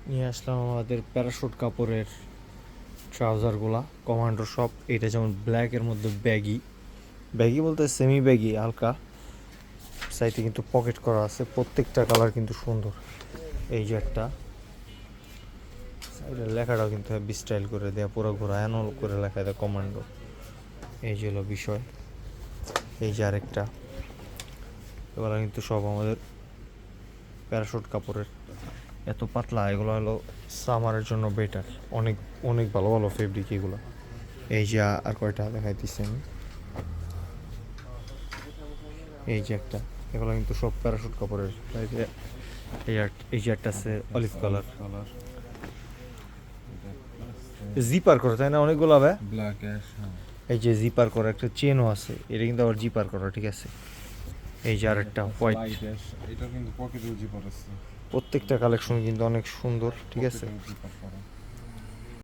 নিয়ে আসলাম আমাদের প্যারাশুট কাপড়ের ট্রাউজারগুলা কমান্ডো সব। এটা যেমন ব্ল্যাকের মধ্যে ব্যাগি, ব্যাগি বলতে সেমি ব্যাগি হালকা, সাইডে কিন্তু পকেট করা আছে, প্রত্যেকটা কালার কিন্তু সুন্দর। এই যে একটা সাইডের লেখাটাও কিন্তু হেভি স্টাইল করে দেয়া, পুরো ঘোরানো করে লেখা দেয় কমান্ডো। এই যে হলো বিষয়। এই যে আরেকটা, এগুলো কিন্তু সব আমাদের প্যারাশুট কাপড়ের, এত পাতলা, এগুলো হলো সামারের জন্য বেটার, অনেক অনেক ভালো ভালো ফেব্রিক এগুলো। এই যে আর কয়টা দেখাইতেছি আমি। এই যে একটা, এগুলো কিন্তু সব প্যারাশুট কাপড়ের। এই যে একটা আছে অলিভ কালার, জিপার করা তাই না অনেকগুলো হবে। Black ash. এই যে জিপার করা একটা চেনও আছে, এটা কিন্তু আবার জিপার করা, ঠিক আছে। এই যে আরেকটা হোয়াইট, এটা কিন্তু পকেটেও জিপার আছে। প্রত্যেকটা কালেকশন কিন্তু অনেক সুন্দর, ঠিক আছে। জিপার করা।